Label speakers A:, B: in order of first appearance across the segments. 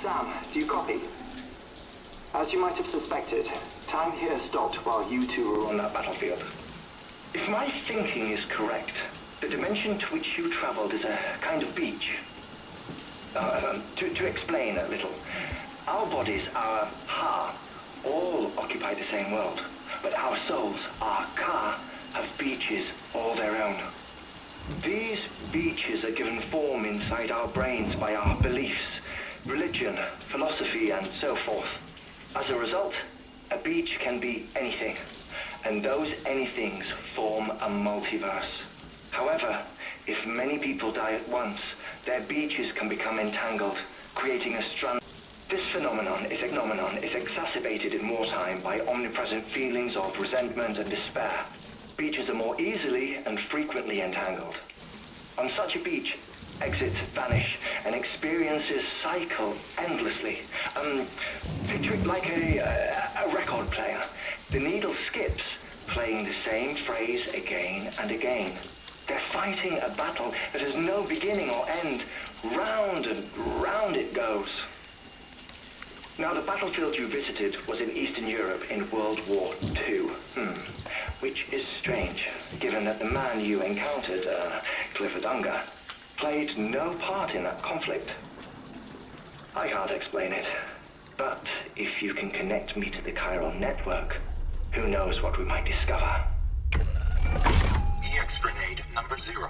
A: Sam, do you copy? As you might have suspected, time here stopped while you two were on that battlefield. If my thinking is correct, the dimension to which you traveled is a kind of beach. To explain a little, our bodies, our Ha, all occupy the same world, but our souls, our Ka, have beaches all their own. These beaches are given form inside our brains by our beliefs, religion, philosophy, and so forth. As a result, a beach can be anything, and those anythings form a multiverse. However, if many people die at once, their beaches can become entangled, creating a strand. This phenomenon is exacerbated in wartime by omnipresent feelings of resentment and despair. Beaches are more easily and frequently entangled. On such a beach, exits vanish and experiences cycle endlessly. Picture it like a record player. The needle skips, playing the same phrase again and again. They're fighting a battle that has no beginning or end. Round and round it goes. Now, the battlefield you visited was in Eastern Europe in World War II. Which is strange, given that the man you encountered, Clifford Unger, played no part in that conflict. I can't explain it, but if you can connect me to the chiral network, who knows what we might discover.
B: EX grenade number 0.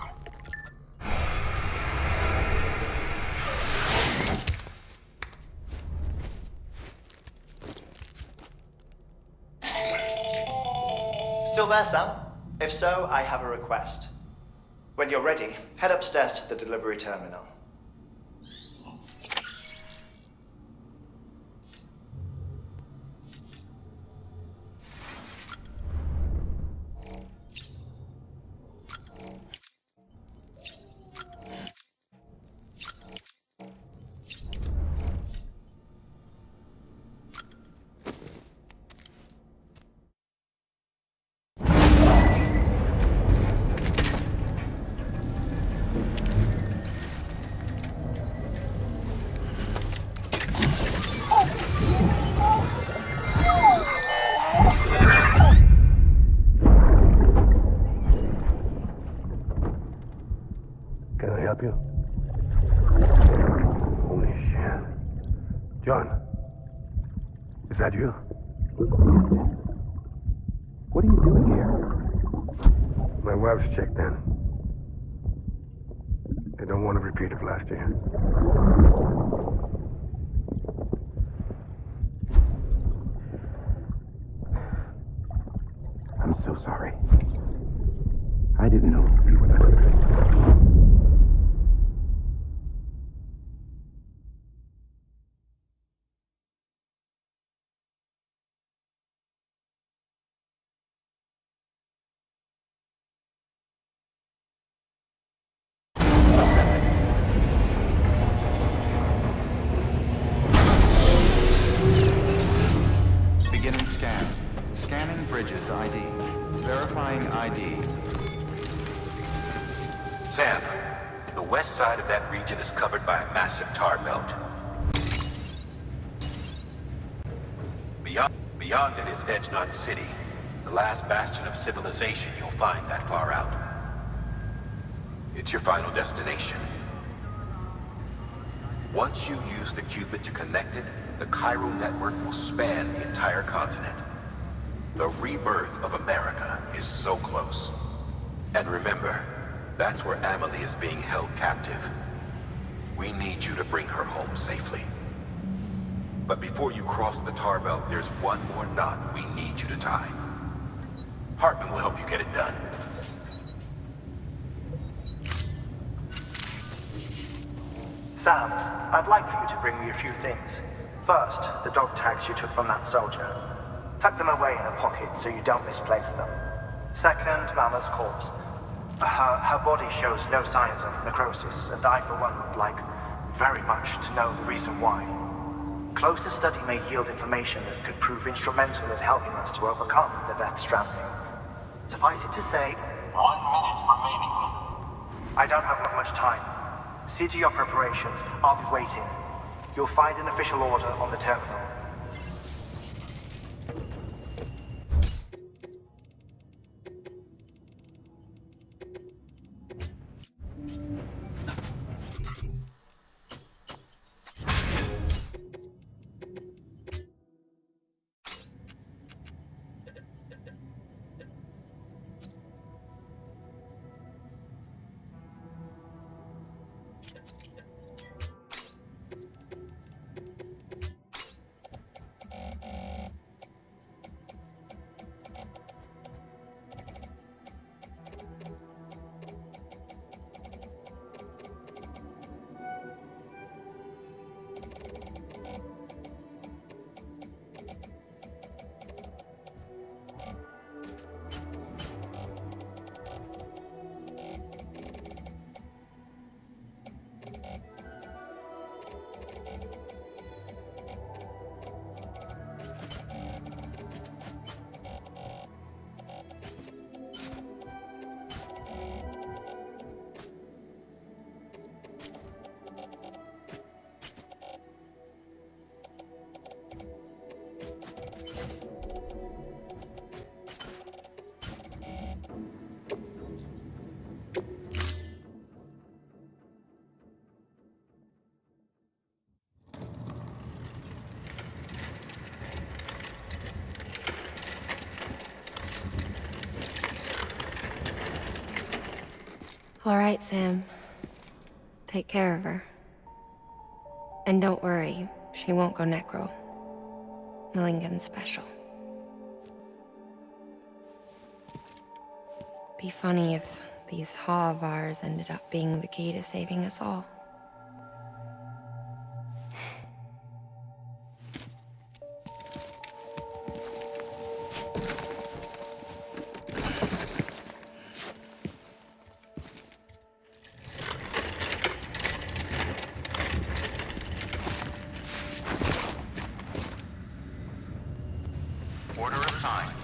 C: Still there, Sam? If so, I have a request. When you're ready, head upstairs to the delivery terminal.
D: Can I help you? Holy shit. John, is that you?
E: What are you doing here?
D: My wife's checked in. They don't want to repeat of last year.
E: I'm so sorry. I didn't know you were that good.
F: Beginning scan. Scanning bridges ID. Verifying ID.
B: Sam, the west side of that region is covered by a massive tar belt. Beyond it is Edgenut City, the last bastion of civilization you'll find that far out. It's your final destination. Once you use the qubit to connect it, the chiral network will span the entire continent. The rebirth of America is so close. And remember, that's where Amelie is being held captive. We need you to bring her home safely. But before you cross the tar belt, there's one more knot we need you to tie. Hartman will help you get it done.
C: Sam, I'd like for you to bring me a few things. First, the dog tags you took from that soldier. Tuck them away in a pocket so you don't misplace them. Second, Mama's corpse. Her body shows no signs of necrosis, and I, for one, would like very much to know the reason why. Closer study may yield information that could prove instrumental in helping us to overcome the death stranding. Suffice it to say,
B: 1 minute remaining.
C: I don't have much time. See to your preparations. I'll be waiting. You'll find an official order on the terminal.
G: All right, Sam. Take care of her. And don't worry, she won't go necro. Millingen's special. Be funny if these Ha of ours ended up being the key to saving us all.
F: Order assigned.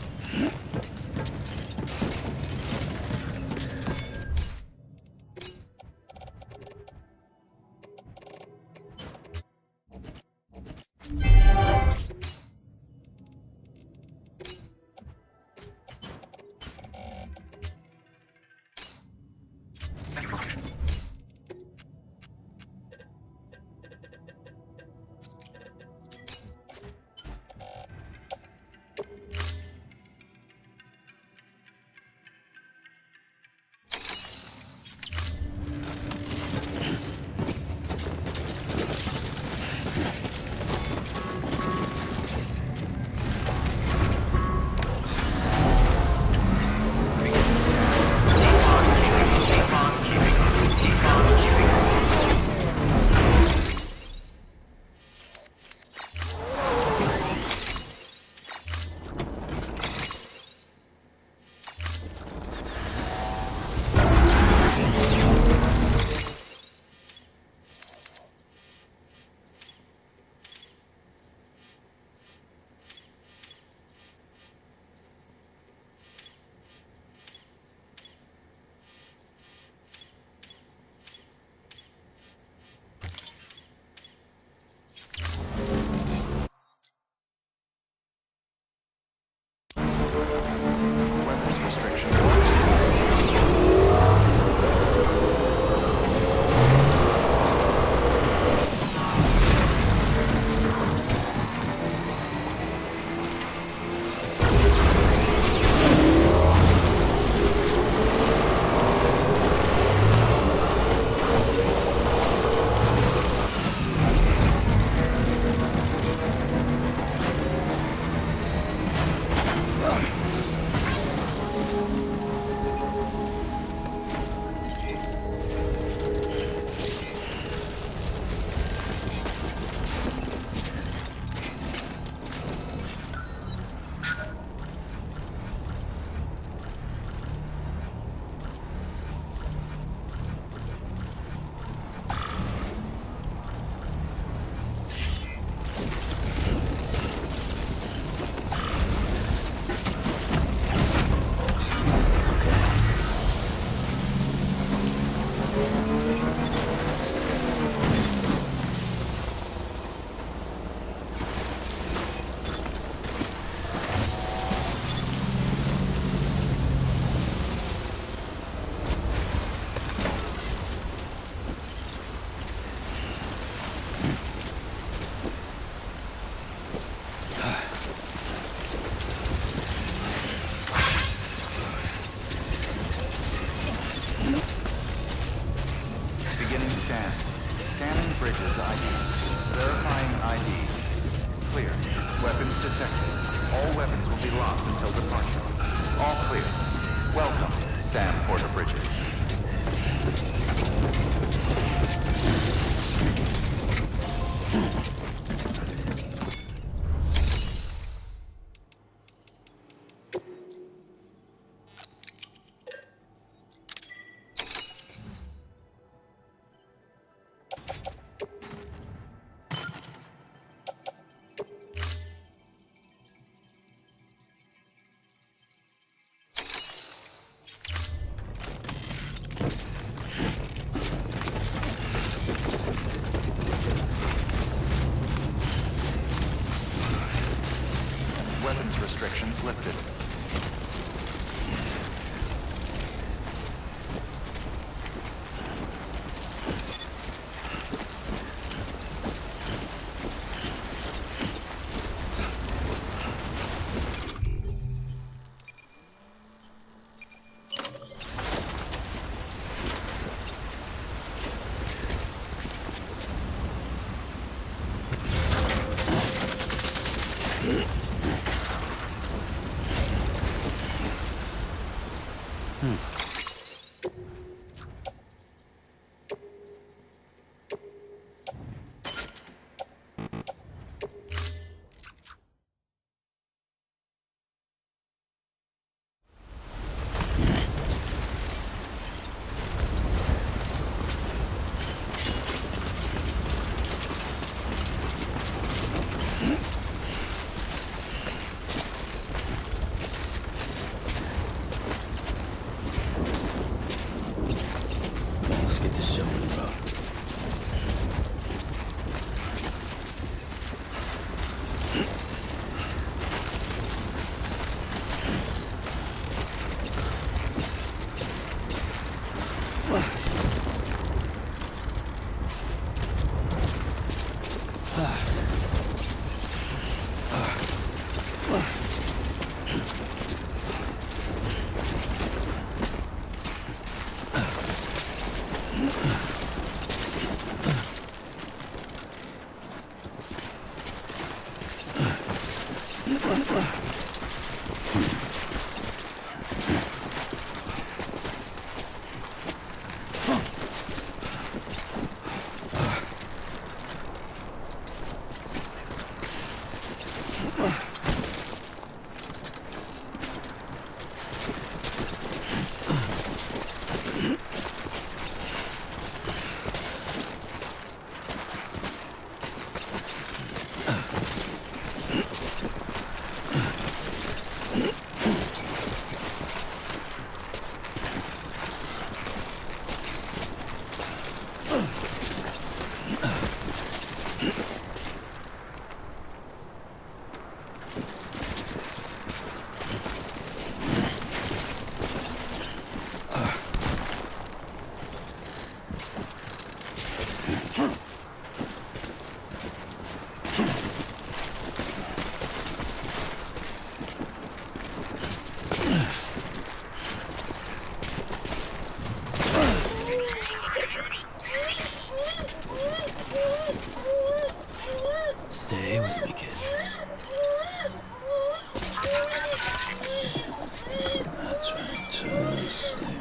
F: Weapons detected. All weapons will be locked until departure. All clear. Welcome, Sam Porter Bridges. Weapons restrictions lifted.
E: Let's get this show on the road. Stay with me, kid. That's right. Just stay.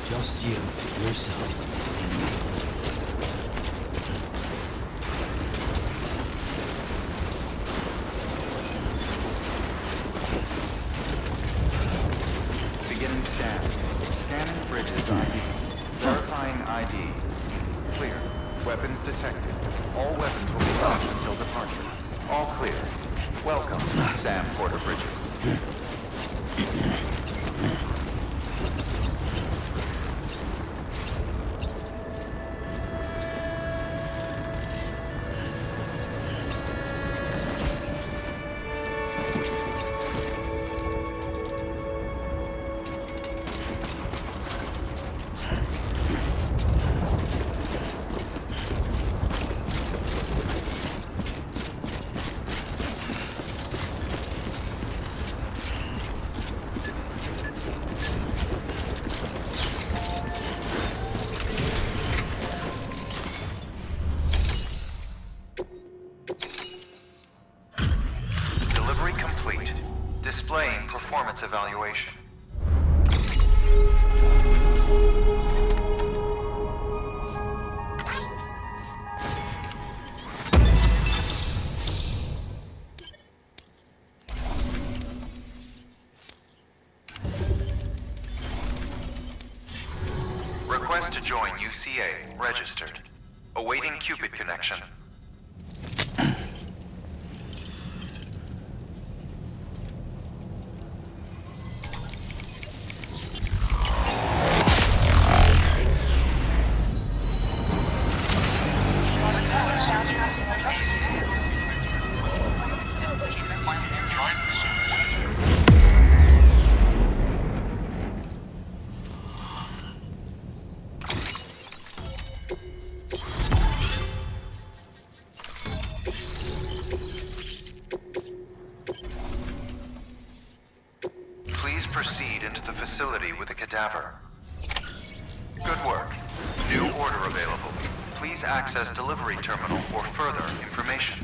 H: Just you, yourself, and me.
F: Beginning scan. Scanning bridges ID. Verifying ID. Clear. Weapons detected. All weapons will be locked until departure. All clear. Welcome, Sam Porter Bridges. Delivery complete. Displaying performance evaluation. Request to join UCA. Registered. Awaiting Cupid connection. Please proceed into the facility with the cadaver. Good work. New order available. Please access delivery terminal for further information.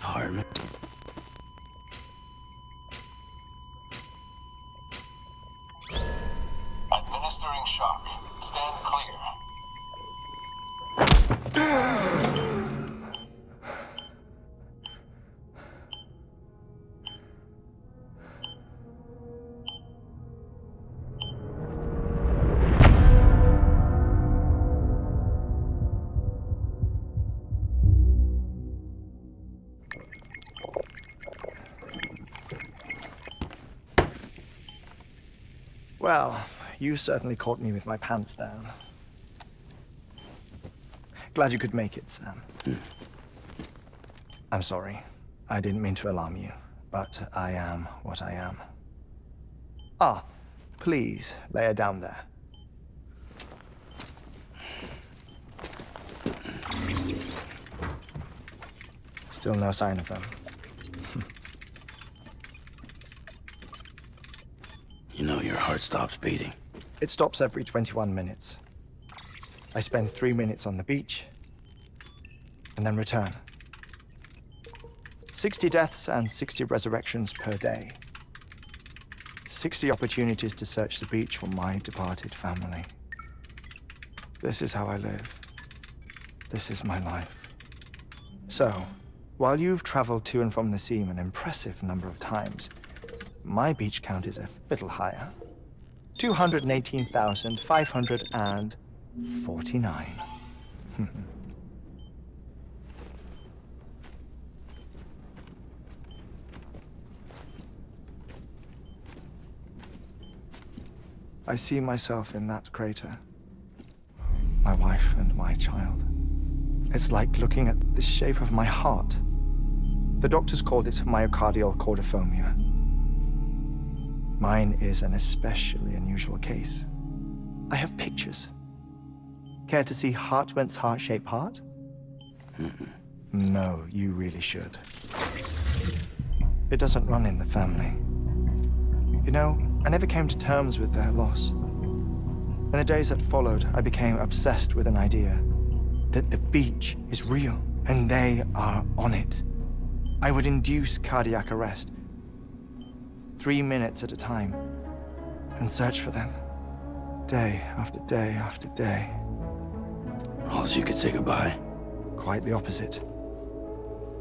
H: Harmon.
I: Administering shock. Stand clear.
C: Well, you certainly caught me with my pants down. Glad you could make it, Sam. I'm sorry. I didn't mean to alarm you, but I am what I am. Ah, please, lay her down there. Still no sign of them.
H: You know your heart stops beating.
C: It stops every 21 minutes. I spend 3 minutes on the beach, and then return. 60 deaths and 60 resurrections per day. 60 opportunities to search the beach for my departed family. This is how I live. This is my life. So, while you've traveled to and from the seam an impressive number of times, my beach count is a little higher. 218,549. I see myself in that crater. My wife and my child. It's like looking at the shape of my heart. The doctors called it myocardial cordiformia. Mine is an especially unusual case. I have pictures. Care to see Hartman's heart-shaped heart? No, you really should. It doesn't run in the family. You know, I never came to terms with their loss. In the days that followed, I became obsessed with an idea that the beach is real and they are on it. I would induce cardiac arrest, 3 minutes at a time, and search for them, day after day after day.
H: All so you could say goodbye?
C: Quite the opposite.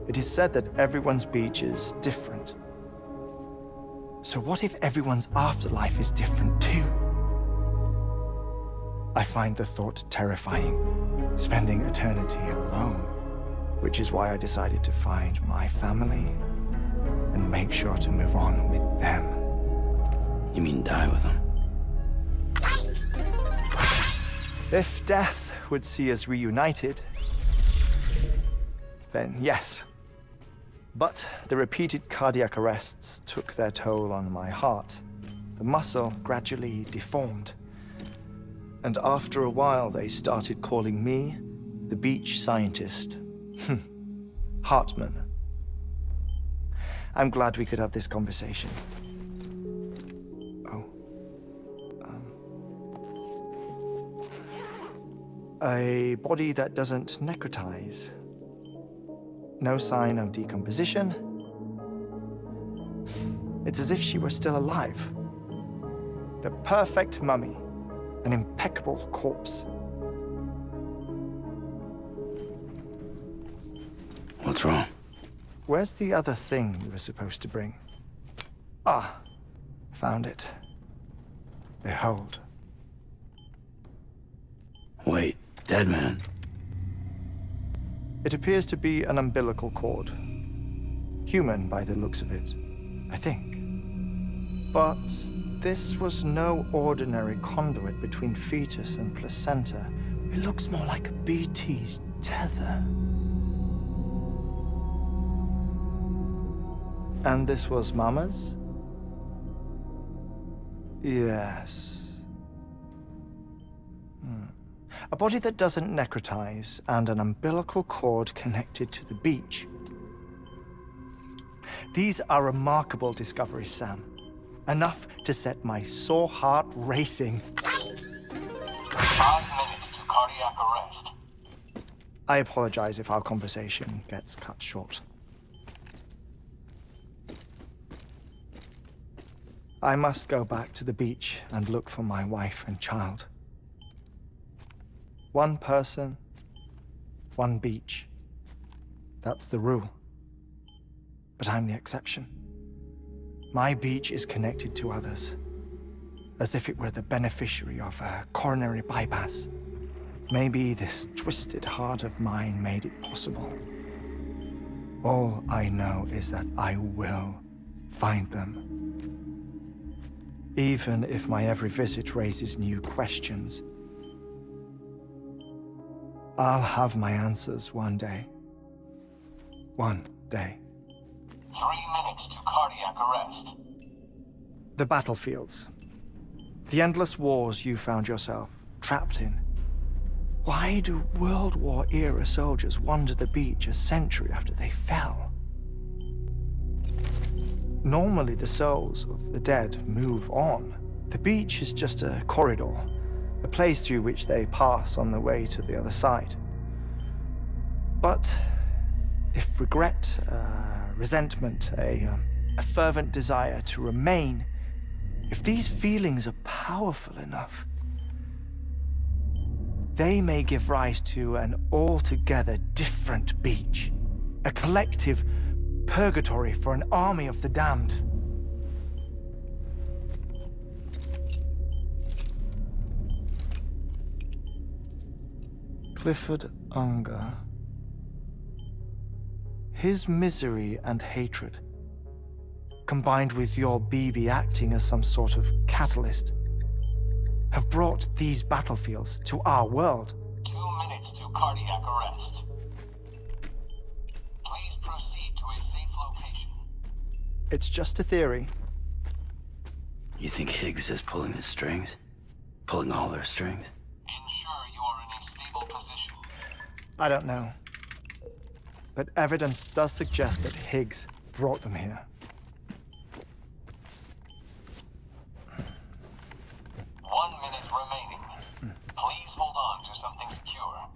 C: It is said that everyone's beach is different. So what if everyone's afterlife is different too? I find the thought terrifying, spending eternity alone, which is why I decided to find my family and make sure to move on with them.
H: You mean die with them?
C: If death would see us reunited, then yes. But the repeated cardiac arrests took their toll on my heart. The muscle gradually deformed. And after a while, they started calling me the beach scientist. Hartman. I'm glad we could have this conversation. Oh. A body that doesn't necrotize. No sign of decomposition. It's as if she were still alive. The perfect mummy. An impeccable corpse.
H: What's wrong?
C: Where's the other thing you were supposed to bring? Ah, found it. Behold.
H: Wait, dead man?
C: It appears to be an umbilical cord. Human by the looks of it, I think. But this was no ordinary conduit between fetus and placenta. It looks more like a BT's tether. And this was Mama's? Yes. A body that doesn't necrotize and an umbilical cord connected to the beach. These are remarkable discoveries, Sam. Enough to set my sore heart racing.
I: 5 minutes to cardiac arrest.
C: I apologize if our conversation gets cut short. I must go back to the beach and look for my wife and child. One person, one beach. That's the rule. But I'm the exception. My beach is connected to others, as if it were the beneficiary of a coronary bypass. Maybe this twisted heart of mine made it possible. All I know is that I will find them. Even if my every visit raises new questions, I'll have my answers one day. One day.
I: 3 minutes to cardiac arrest.
C: The battlefields. The endless wars you found yourself trapped in. Why do World War-era soldiers wander the beach a century after they fell? Normally, the souls of the dead move on. The beach is just a corridor, a place through which they pass on the way to the other side. But if regret, resentment, a fervent desire to remain, if these feelings are powerful enough, they may give rise to an altogether different beach, a collective purgatory for an army of the damned. Clifford Unger. His misery and hatred, combined with your BB acting as some sort of catalyst, have brought these battlefields to our world.
I: 2 minutes to cardiac arrest. Please proceed to a safe location.
C: It's just a theory.
H: You think Higgs is pulling the strings? Pulling all their strings?
I: Ensure you are in a stable position.
C: I don't know. But evidence does suggest that Higgs brought them here.
I: 1 minute remaining. Please hold on to something secure.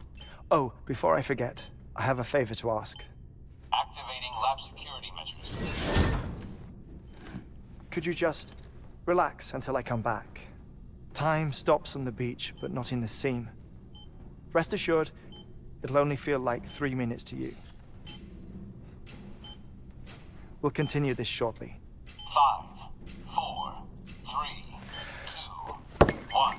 C: Oh, before I forget, I have a favor to ask.
I: Activating lab security measures.
C: Could you just relax until I come back? Time stops on the beach, but not in the scene. Rest assured, it'll only feel like 3 minutes to you. We'll continue this shortly.
I: 5, 4, 3, 2, 1.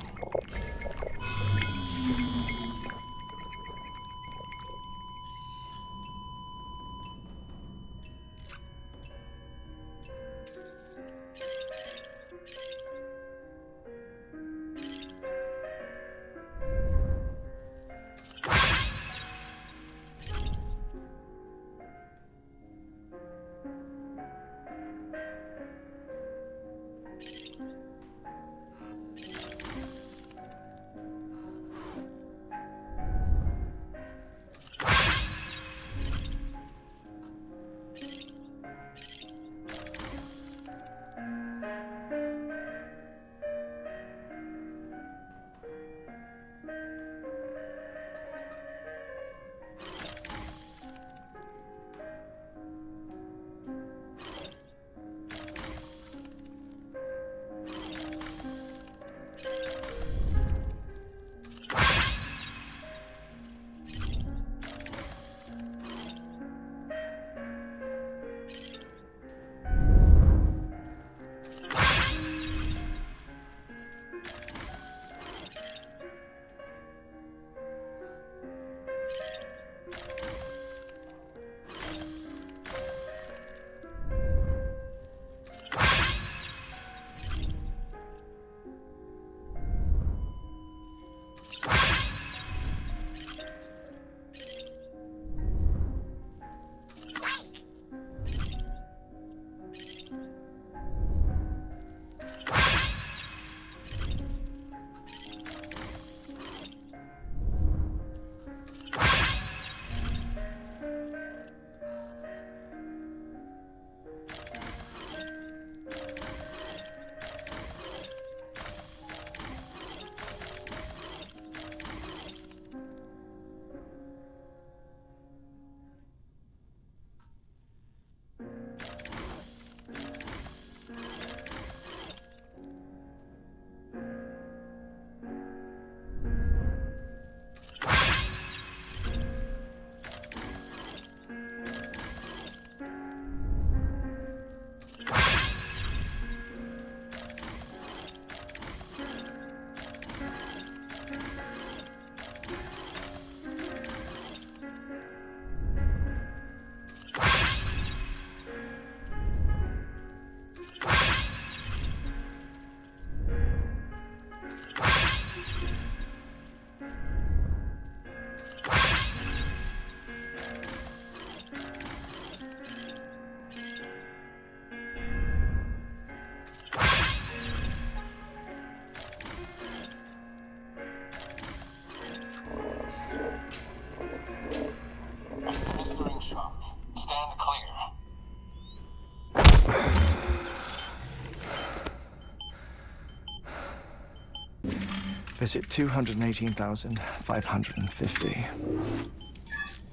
C: Visit 218,550.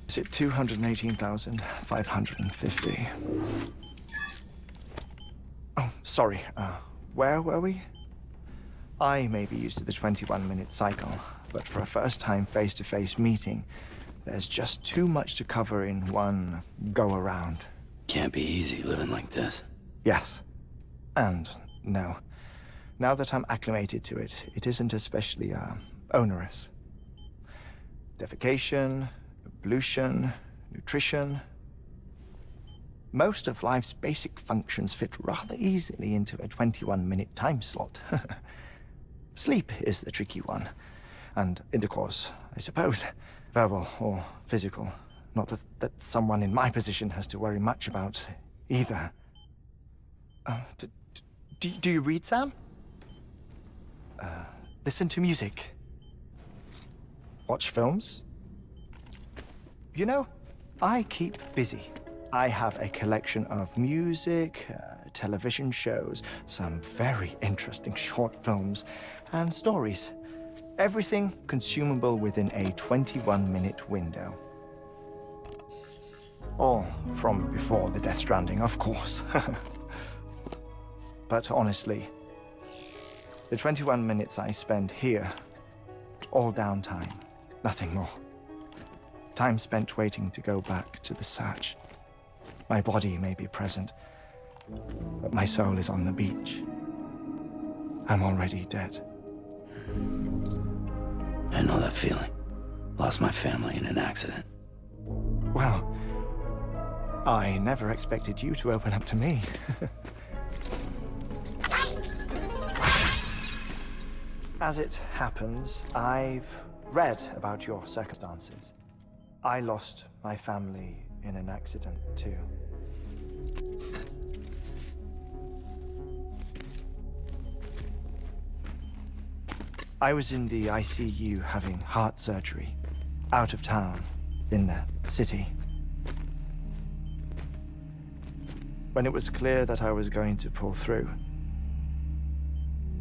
C: Visit 218,550. Oh, sorry. Where were we? I may be used to the 21-minute cycle, but for a first-time face-to-face meeting, there's just too much to cover in one go-around.
H: Can't be easy living like this.
C: Yes. And no. Now that I'm acclimated to it, it isn't especially, onerous. defecation, ablution, nutrition. Most of life's basic functions fit rather easily into a 21-minute time slot. Sleep is the tricky one. And intercourse, I suppose. Verbal or physical. Not that someone in my position has to worry much about either. Do you read, Sam? Listen to music. Watch films. You know, I keep busy. I have a collection of music, television shows, some very interesting short films, and stories. Everything consumable within a 21-minute window. All from before the Death Stranding, of course. But honestly, the 21 minutes I spend here, all downtime, nothing more. Time spent waiting to go back to the search. My body may be present, but my soul is on the beach. I'm already dead.
H: I know that feeling. Lost my family in an accident.
C: Well, I never expected you to open up to me. As it happens, I've read about your circumstances. I lost my family in an accident, too. I was in the ICU having heart surgery, out of town, in the city. When it was clear that I was going to pull through,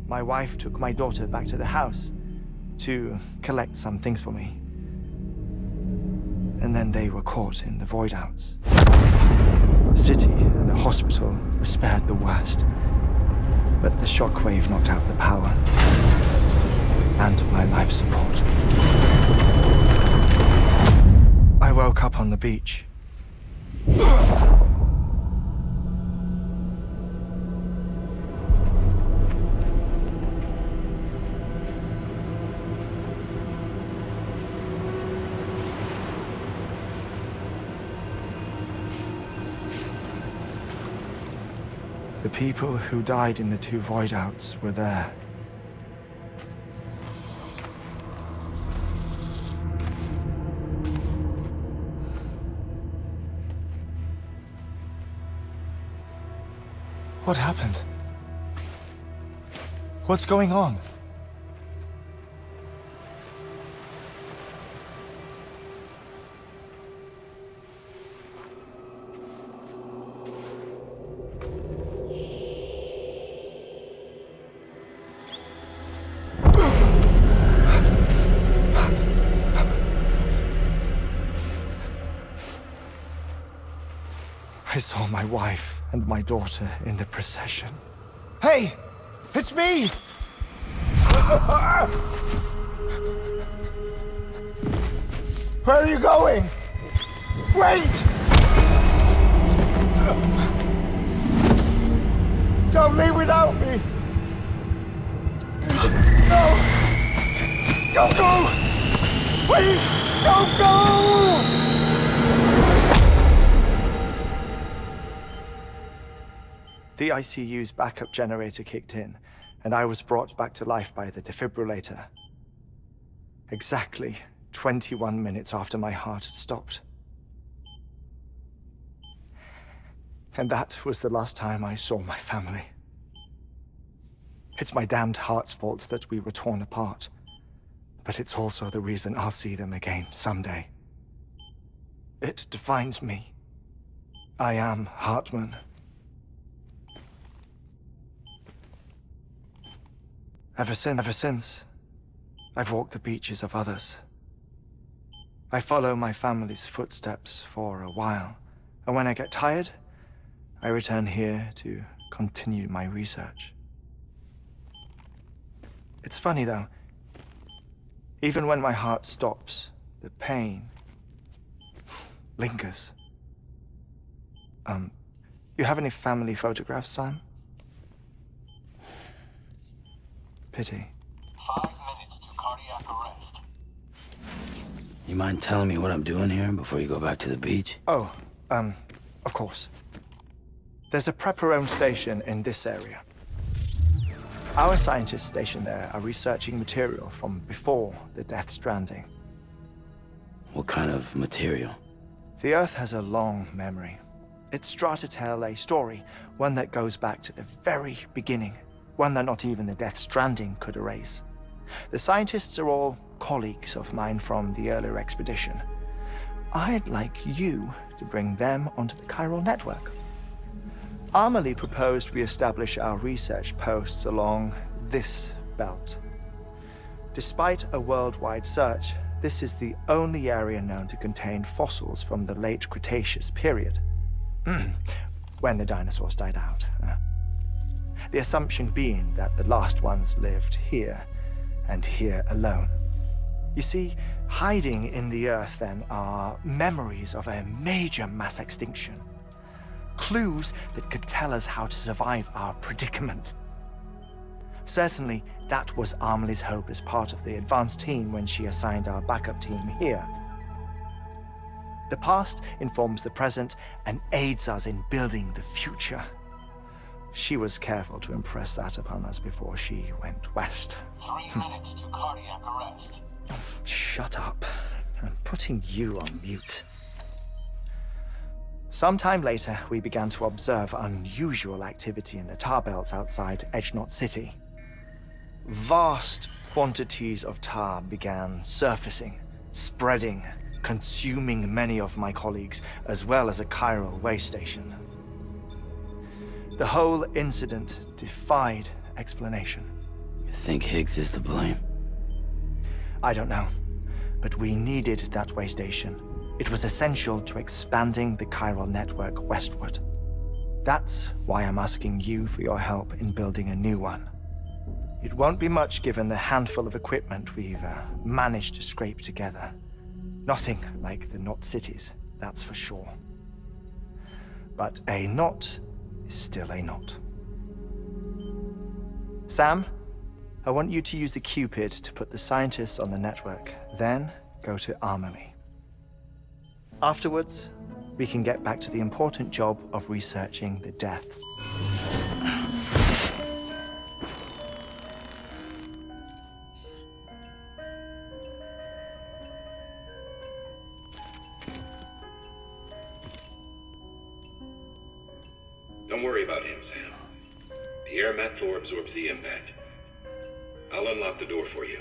C: my wife took my daughter back to the house to collect some things for me. And then they were caught in the void-outs. The city and the hospital were spared the worst, but the shockwave knocked out the power and my life support. I woke up on the beach. The people who died in the two void-outs were there. What happened? What's going on? I saw my wife and my daughter in the procession. Hey! It's me! Where are you going? Wait! Don't leave without me! No! Don't go! Please! Don't go! The ICU's backup generator kicked in, and I was brought back to life by the defibrillator. Exactly 21 minutes after my heart had stopped. And that was the last time I saw my family. It's my damned heart's fault that we were torn apart, but it's also the reason I'll see them again someday. It defines me. I am Hartman. Ever since, I've walked the beaches of others. I follow my family's footsteps for a while, and when I get tired, I return here to continue my research. It's funny though, even when my heart stops, the pain lingers. You have any family photographs, Sam? Pity.
I: 5 minutes to cardiac arrest.
H: You mind telling me what I'm doing here before you go back to the beach?
C: Oh, of course. There's a Prepper-owned station in this area. Our scientists stationed there are researching material from before the Death Stranding.
H: What kind of material?
C: The Earth has a long memory. It's trying to tell a story, one that goes back to the very beginning, one that not even the Death Stranding could erase. The scientists are all colleagues of mine from the earlier expedition. I'd like you to bring them onto the chiral network. Amelie proposed we establish our research posts along this belt. Despite a worldwide search, this is the only area known to contain fossils from the late Cretaceous period, when the dinosaurs died out. The assumption being that the last ones lived here, and here alone. You see, hiding in the Earth then are memories of a major mass extinction. Clues that could tell us how to survive our predicament. Certainly, that was Amelie's hope as part of the advanced team when she assigned our backup team here. The past informs the present and aids us in building the future. She was careful to impress that upon us before she went west.
I: 3 minutes to cardiac arrest.
C: Shut up. I'm putting you on mute. Sometime later, we began to observe unusual activity in the tar belts outside Edgenot City. Vast quantities of tar began surfacing, spreading, consuming many of my colleagues, as well as a chiral way station. The whole incident defied explanation.
H: You think Higgs is to blame?
C: I don't know, but we needed that way station. It was essential to expanding the chiral network westward. That's why I'm asking you for your help in building a new one. It won't be much given the handful of equipment we've managed to scrape together. Nothing like the knot cities, that's for sure. But a knot is still a knot. Sam, I want you to use the Cupid to put the scientists on the network, then go to Amelie. Afterwards, we can get back to the important job of researching the deaths.
B: Don't worry about him, Sam. The air mat floor absorbs the impact. I'll unlock the door for you.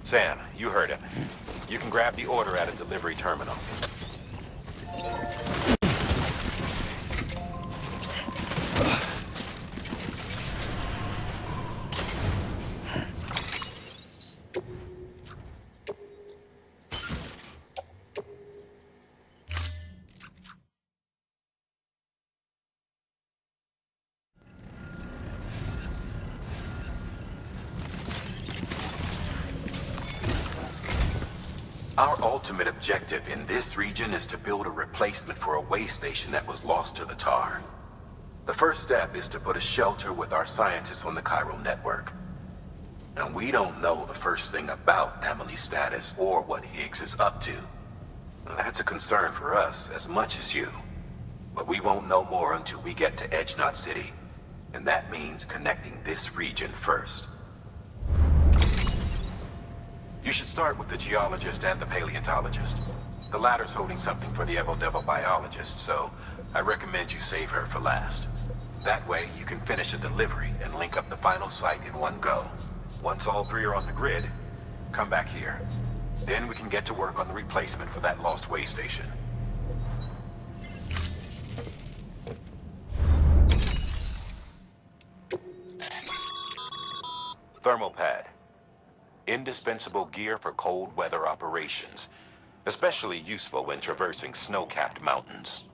B: Sam, you heard him. You can grab the order at a delivery terminal. Our ultimate objective in this region is to build a replacement for a way station that was lost to the tar. The first step is to put a shelter with our scientists on the chiral network. And we don't know the first thing about Amelie's status or what Higgs is up to. That's a concern for us as much as you. But we won't know more until we get to Edgenot City. And that means connecting this region first. You should start with the geologist and the paleontologist. The latter's holding something for the Evo-Devo biologist, so I recommend you save her for last. That way, you can finish a delivery and link up the final site in one go. Once all three are on the grid, come back here. Then we can get to work on the replacement for that lost way station. Thermal pad. Indispensable gear for cold weather operations. Especially useful when traversing snow-capped mountains.